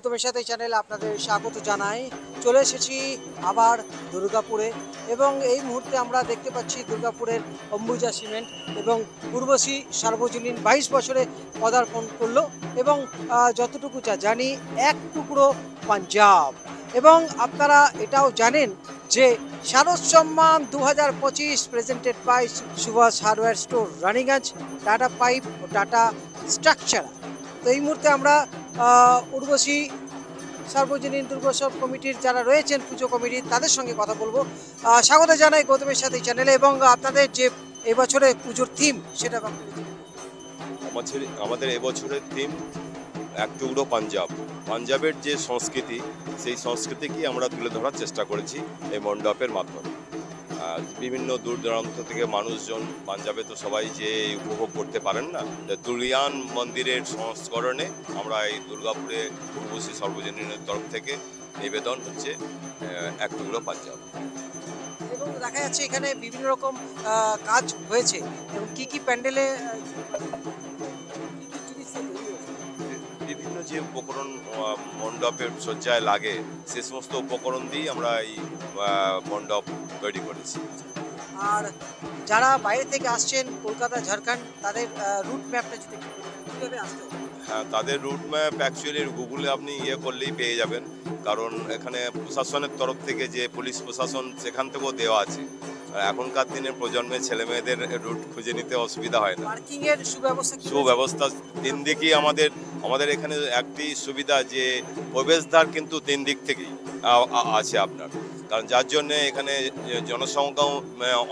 গৌতমের সাথে চ্যানেলে আপনাদের স্বাগত জানাই। চলে এসেছি আবার দুর্গাপুরে এবং এই মুহূর্তে আমরা দেখতে পাচ্ছি দুর্গাপুরের অম্বুজা সিমেন্ট এবং পূর্বশ্রী সার্বজনীন 22 বছরে পদার্পণ করলো এবং যতটুকু জানি এক টুকরো পাঞ্জাব। এবং আপনারা এটাও জানেন যে Sharad Samman 2025 presented by Subhash hardware store Raniganj, Tata pipe ও টাটা স্ট্রাকচার। তো এই মুহূর্তে আমরা উর্বশী সার্বজনীন দুর্গোৎসব কমিটির যারা রয়েছেন পুজো কমিটির তাদের সঙ্গে কথা বলবো। স্বাগত জানাই গৌতমের সাথে চ্যানেলে এবং আপনাদের যে এবছরে পুজোর থিম সেটা আমাদের এবছরের থিম এক টুকরো পাঞ্জাব। পাঞ্জাবের যে সংস্কৃতি সেই সংস্কৃতিকে আমরা তুলে ধরার চেষ্টা করেছি এই মণ্ডপের মাধ্যমে। বিভিন্ন দূর দূরান্ত থেকে মানুষজন পাঞ্জাবে তো সবাই যে উপভোগ করতে পারেন না, দুলিয়ান মন্দিরের সংস্করণে আমরা এই দুর্গাপুরে পূর্বশ্রী সর্বজনীনের তরফ থেকে নিবেদন হচ্ছে এক টুকরো পাঞ্জাব। এবং দেখা যাচ্ছে এখানে বিভিন্ন রকম কাজ হয়েছে এবং কি কি প্যান্ডেলে বিভিন্ন যে উপকরণ মণ্ডপের সজ্জায় লাগে সে সমস্ত উপকরণ দিয়েই আমরা এই মণ্ডপ তৈরি করেছি। আর যারা বাইরে থেকে আসছেন কলকাতা ঝাড়খণ্ড তাদের রুট ম্যাপটা যদি কিভাবে আসতে হবে? হ্যাঁ, তাদের রুট ম্যাপ অ্যাকচুয়ালি গুগলে আপনি করলেই পেয়ে যাবেন, কারণ এখানে প্রশাসনের তরফ থেকে যে পুলিশ প্রশাসন সেখান থেকেও দেওয়া আছে। এখনকার দিনে প্রজন্মের ছেলে মেয়েদের রুট খুঁজে নিতে অসুবিধা হয় না। পার্কিং এর সুব্যবস্থা তিন দিকেই আমাদের এখানে একটি সুবিধা যে প্রবেশদ্বার কিন্তু তিন দিক থেকেই আছে আপনার, কারণ যার জন্যে এখানে জনসংখ্যাও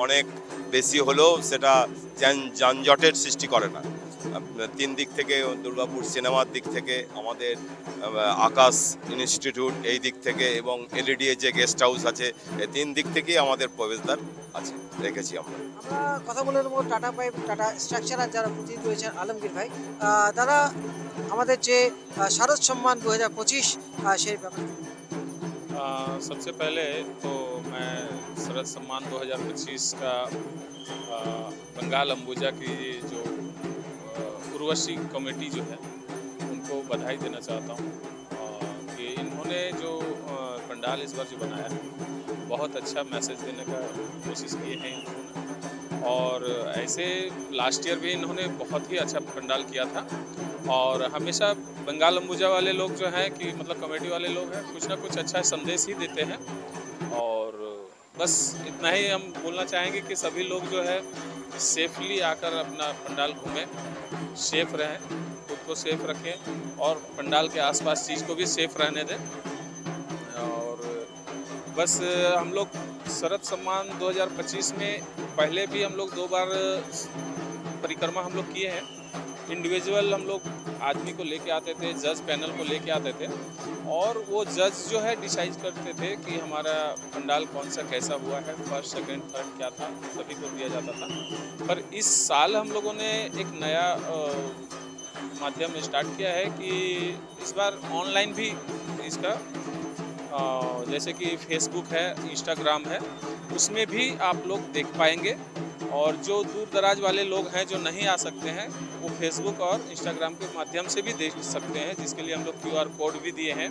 অনেক বেশি হলেও সেটা যানজটের সৃষ্টি করে না। তিন দিক থেকে দুর্গাপুর সিনেমার দিক থেকে, আমাদের আকাশ ইনস্টিটিউট এই দিক থেকে এবং এলইডিএ যে গেস্ট হাউস আছে, এই তিন দিক থেকেই আমাদের প্রবেশদ্বার আছে রেখেছি আমরা। কথা বলে নেবো টাটা পাইপ টাটা স্ট্রাকচারার যারা প্রতিনিধি রয়েছেন আলমগীর ভাই। দাদা, আমাদের যে শারদ সম্মান 2025 সেই ব্যাপারে सबसे पहले तो मैं शरद सम्मान 2025 का बंगाल अंबुजा की जो उर्वशी कमेटी जो है उनको बधाई देना चाहता हूँ कि इन्होंने जो पंडाल इस बार जो बनाया है बहुत अच्छा मैसेज देने का कोशिश किए हैं इन्होंने। और ऐसे लास्ट ईयर भी इन्होंने बहुत ही अच्छा पंडाल किया था और हमेशा बंगाल अंबुजा वाले लोग जो हैं कि मतलब कमेटी वाले लोग हैं कुछ ना कुछ अच्छा संदेश ही देते हैं। और बस इतना ही हम बोलना चाहेंगे कि सभी लोग जो है सेफली आकर अपना पंडाल घूमें, सेफ रहें, खुद को सेफ रखें और पंडाल के आसपास चीज़ को भी सेफ रहने दें। और बस हम लोग शरद सम्मान 2025 में पहले भी हम लोग 2 बार परिक्रमा हम लोग किए हैं। इंडिविजुअल हम लोग आदमी को लेके आते थे, जज पैनल को लेके आते थे और वो जज जो है डिसाइड करते थे कि हमारा पंडाल कौन सा कैसा हुआ है, फर्स्ट सेकंड थर्ड क्या था, सभी को दिया जाता था। पर इस साल हम लोगों ने एक नया माध्यम स्टार्ट किया है कि इस बार ऑनलाइन भी इसका जैसे कि फेसबुक है, इंस्टाग्राम है, उसमें भी आप लोग देख पाएंगे। और जो दूर दराज वाले लोग हैं जो नहीं आ सकते हैं वो फेसबुक और इंस्टाग्राम के माध्यम से भी देख सकते हैं, जिसके लिए हम लोग QR कोड भी दिए हैं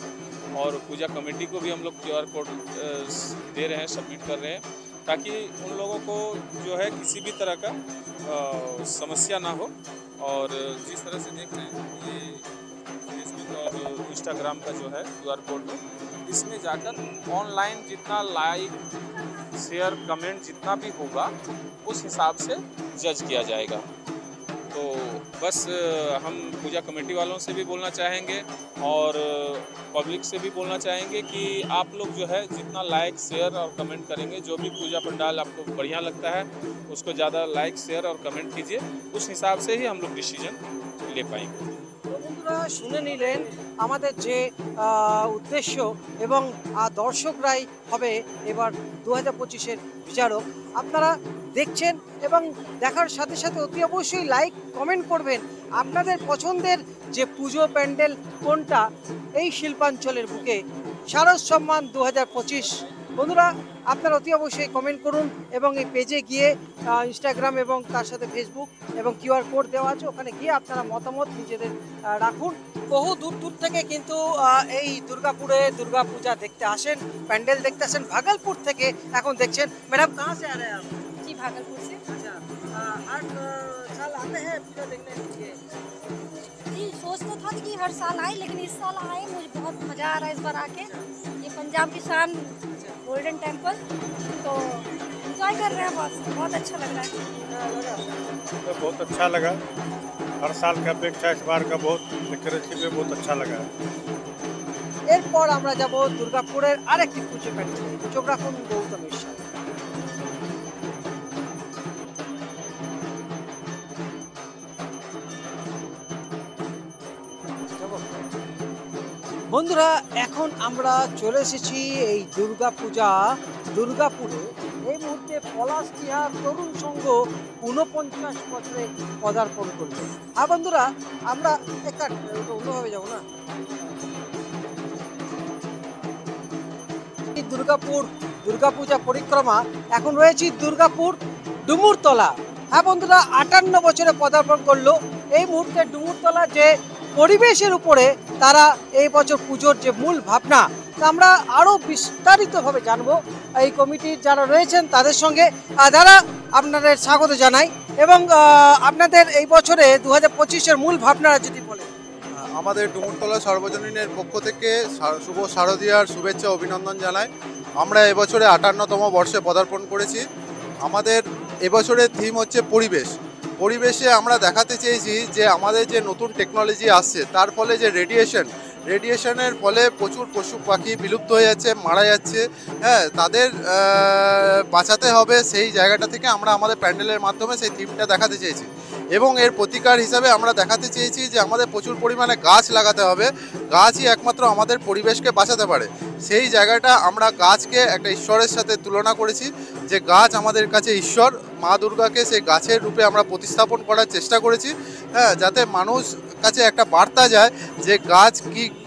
और पूजा कमेटी को भी हम लोग QR कोड दे रहे हैं, सबमिट कर रहे हैं, ताकि उन लोगों को जो है किसी भी तरह का समस्या ना हो। और जिस तरह से देख रहे हैं ये फेसबुक और इंस्टाग्राम का जो है QR कोड है, इसमें जाकर ऑनलाइन जितना लाइक शेयर कमेंट जितना भी होगा उस हिसाब से जज किया जाएगा। तो बस हम पूजा कमेटी वालों से भी बोलना चाहेंगे और पब्लिक से भी बोलना चाहेंगे कि आप लोग जो है जितना लाइक शेयर और कमेंट करेंगे, जो भी पूजा पंडाल आपको बढ़िया लगता है उसको ज़्यादा लाइक शेयर और कमेंट कीजिए, उस हिसाब से ही हम लोग डिसीजन ले पाएंगे। বন্ধুরা শুনে নিলেন আমাদের যে উদ্দেশ্য এবং দর্শকরাই হবে এবার 2025-এর বিচারক। আপনারা দেখছেন এবং দেখার সাথে সাথে অতি অবশ্যই লাইক কমেন্ট করবেন আপনাদের পছন্দের যে পুজো প্যান্ডেল কোনটা এই শিল্পাঞ্চলের বুকে শারদ সম্মান 2025 বন্ধুরা আপনারা অতি অবশ্যই কমেন্ট করুন এবং এই পেজে গিয়ে ইনস্টাগ্রাম এবং তার সাথে ফেসবুক এবং কিউআর কোড দেওয়া আছে, ওখানে গিয়ে আপনারা মতামত নিজেদের রাখুন। বহু দূর দূর থেকে কিন্তু এই দুর্গাপুরে দুর্গাপূজা দেখতে আসেন, প্যান্ডেল দেখতে আসেন। ভাগলপুর থেকে এখন দেখছেন। ম্যাডাম कहाँ से आ रहे हैं आप? जी भागलपुर से। अच्छा, हर साल आते हैं पूजा देखने के लिए? जी सोच तो था कि हर साल आए, लेकिन इस साल आए, मुझे बहुत मज़ा आ रहा है इस बार आके। ये पंजाब की शान गोल्डन टेम्पल, तो एंजॉय कर रहे हैं, बहुत अच्छा लग रहा है। तो बहुत अच्छा लगा, हर साल की अपेक्षा इस बार का बहुत डेकोरेशन में बहुत अच्छा लगा है। এরপর আমরা যাব দুর্গাপুরের আরেকটি পুজো প্যান্ডেল। চোখ রাখুন গৌতমের সাথে। বন্ধুরা এখন আমরা চলে এসেছি এই দুর্গাপুরে। এই মুহূর্তে পলাশটিহা তরুণ সংঘ 49 বছরে পদার্পণ করবে। আর বন্ধুরা আমরা একটা অন্যভাবে যাবো না, দুর্গাপূজা পরিক্রমা। এখন রয়েছি দুর্গাপুর ডুমুরতলা। হ্যাঁ বন্ধুরা, 58 বছরে পদার্পণ করলো। এই মুহূর্তে ডুমুরতলা যে পরিবেশের উপরে তারা এই বছর পুজোর যে মূল ভাবনা, তা আমরা আরও বিস্তারিতভাবে জানবো এই কমিটির যারা রয়েছেন তাদের সঙ্গে। যারা আপনাদের স্বাগত জানাই এবং আপনাদের এই বছরে 2025-এর মূল ভাবনারা যদি বলেন। আমাদের ডুমুরতলা সর্বজনীনের পক্ষ থেকে শুভ শারদীয়ার শুভেচ্ছা অভিনন্দন জানাই। আমরা এবছরে 58তম বর্ষে পদার্পণ করেছি। আমাদের এবছরের থিম হচ্ছে পরিবেশে আমরা দেখাতে চেয়েছি যে আমাদের যে নতুন টেকনোলজি আসছে তার ফলে যে রেডিয়েশনের ফলে প্রচুর পশু পাখি বিলুপ্ত হয়ে যাচ্ছে, মারা যাচ্ছে। হ্যাঁ, তাদের বাঁচাতে হবে। সেই জায়গাটা থেকে আমরা আমাদের প্যান্ডেলের মাধ্যমে সেই থিমটা দেখাতে চেয়েছি এবং এর প্রতিকার হিসাবে আমরা দেখাতে চেয়েছি যে আমাদের প্রচুর পরিমাণে গাছ লাগাতে হবে। গাছই একমাত্র আমাদের পরিবেশকে বাঁচাতে পারে। সেই জায়গাটা আমরা গাছকে একটা ঈশ্বরের সাথে তুলনা করেছি, যে গাছ আমাদের কাছে ঈশ্বর। মা দুর্গাকে সেই গাছের রূপে আমরা প্রতিস্থাপন করার চেষ্টা করেছি। হ্যাঁ, যাতে মানুষ কাছে একটা বার্তা যায় যে গাছ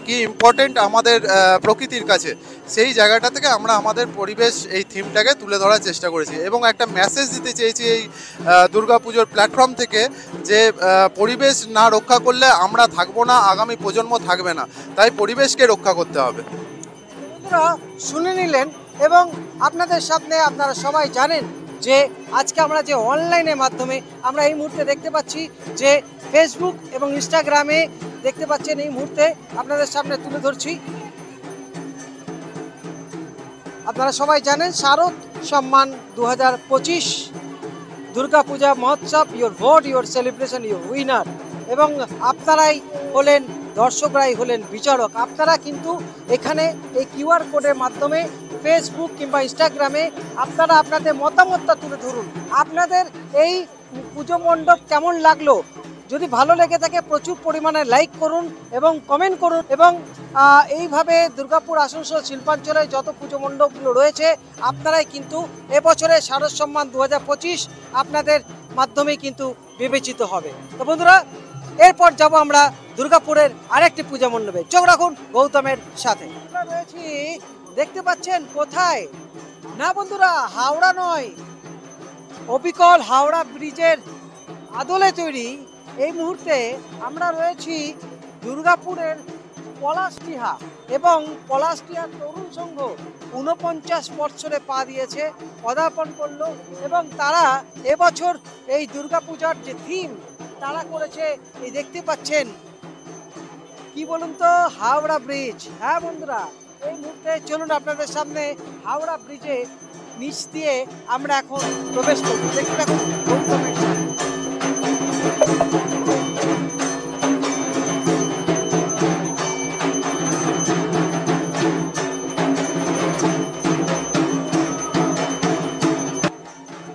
কি ইম্পর্টেন্ট আমাদের প্রকৃতির কাছে। সেই জায়গাটা থেকে আমরা আমাদের পরিবেশ এই থিমটাকে তুলে ধরার চেষ্টা করেছি এবং একটা মেসেজ দিতে চেয়েছি এই দুর্গাপুজোর প্ল্যাটফর্ম থেকে, যে পরিবেশ না রক্ষা করলে আমরা থাকবো না, আগামী প্রজন্ম থাকবে না। তাই পরিবেশকে রক্ষা করতে হবে। বন্ধুরা শুনে নিলেন এবং আপনাদের সামনে আপনারা সবাই জানেন যে আজকে আমরা যে অনলাইনের মাধ্যমে আমরা এই মুহূর্তে দেখতে পাচ্ছি যে ফেসবুক এবং ইনস্টাগ্রামে দেখতে পাচ্ছেন, এই মুহূর্তে আপনাদের সামনে তুলে ধরছি। আপনারা সবাই জানেন শারদ সম্মান 2025 দুর্গাপূজা মহোৎসব, your vote your celebration your winner. এবং আপনারাই হলেন দর্শকরাই হলেন বিচারক। আপনারা কিন্তু এখানে এই কিউআর কোডের মাধ্যমে ফেসবুক কিংবা ইনস্টাগ্রামে আপনারা আপনাদের মতামতটা তুলে ধরুন। আপনাদের এই পুজো মণ্ডপ কেমন লাগলো? যদি ভালো লেগে থাকে প্রচুর পরিমাণে লাইক করুন এবং কমেন্ট করুন। এবং এইভাবে দুর্গাপুর আসানসোল শিল্পাঞ্চলে যত পুজো মণ্ডপগুলো রয়েছে আপনারাই কিন্তু এবছরে শারদ সম্মান 2025 আপনাদের মাধ্যমে কিন্তু বিবেচিত হবে। তো বন্ধুরা এরপর যাব আমরা দুর্গাপুরের আরেকটি পূজা মণ্ডপে। চোখ রাখুন গৌতমের সাথে। আমরা রয়েছি, দেখতে পাচ্ছেন কোথায় না বন্ধুরা, হাওড়া নয়, অবিকল হাওড়া ব্রিজের আদলে তৈরি। এই মুহূর্তে আমরা রয়েছি দুর্গাপুরের পলাশটিহা এবং পলাশটিহা তরুণ সংঘ 49 বছরে পা দিয়েছে, পদার্পণ করলো এবং তারা এবছর এই দুর্গাপূজার যে থিম তারা করেছে, এই দেখতে পাচ্ছেন কি বলুন তো, হাওড়া ব্রিজ। হ্যাঁ বন্ধুরা, এই মুহূর্তে চলুন আপনাদের সামনে হাওড়া ব্রিজে নিচ দিয়ে আমরা এখন প্রবেশ করব। দেখতে থাকুন গৌতমের সাথে।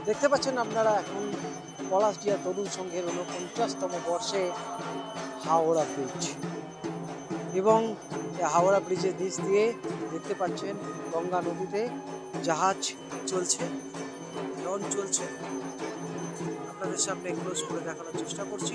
দেখতে পাচ্ছেন আপনারা এখন পলাশডিহা তরুণ সংঘের 49তম বর্ষে হাওড়া ব্রিজ এবং হাওড়া ব্রিজের নিচ দিয়ে দেখতে পাচ্ছেন গঙ্গা নদীতে জাহাজ চলছে, লঞ্চ চলছে। আপনাদের সামনে ক্লোজ করে দেখানোর চেষ্টা করছি।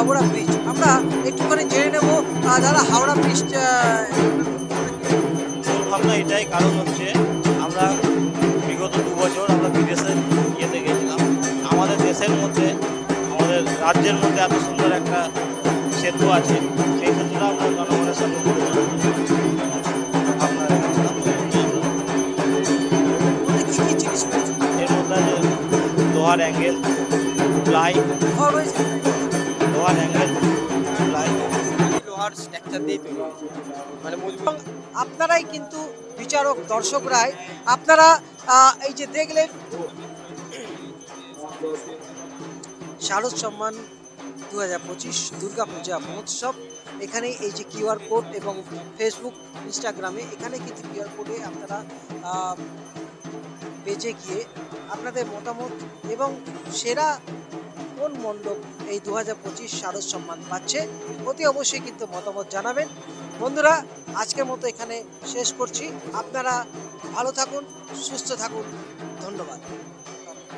হাওড়া ব্রিজ। আমরা একটুখানি জেনে নেব দাদা হাওড়া ব্রিজ মূল ভাবনা এটাই, কারণ হচ্ছে আমরা বিগত 2 বছর আমরা বিদেশের ইয়েতে গেছিলাম। আমাদের দেশের মধ্যে, আমাদের রাজ্যের মধ্যে এত সুন্দর একটা সেতু আছে, সেই সেতুটা আমরা জনগণের সামনে তুলে ধরার ভাবনা রেখেছিলাম। কি কি জিনিস রয়েছে? এর মধ্যে আছে লোহার অ্যাঙ্গেল, প্লাই, ঘর রয়েছে, লোহার অ্যাঙ্গেল, প্লাই। লোহার স্ট্রাকচার দিয়ে তৈরি হয়েছে, মানে মজবুত। এবং আপনারাই কিন্তু বিচারক, দর্শকরাই আপনারা এই যে দেখলেন শারদ সম্মান 2025 দুর্গাপূজা মহোৎসব। এখানে এই যে কিউআর কোড এবং ফেসবুক, ইনস্টাগ্রামে এখানে কিন্তু কিউআর কোডে আপনারা পেজে গিয়ে আপনাদের মতামত এবং সেরা কোন মণ্ডপ এই 2025 শারদ সম্মান পাচ্ছে অতি অবশ্যই কিন্তু মতামত জানাবেন। বন্ধুরা, আজকের মতো এখানে শেষ করছি। আপনারা ভালো থাকুন, সুস্থ থাকুন, ধন্যবাদ।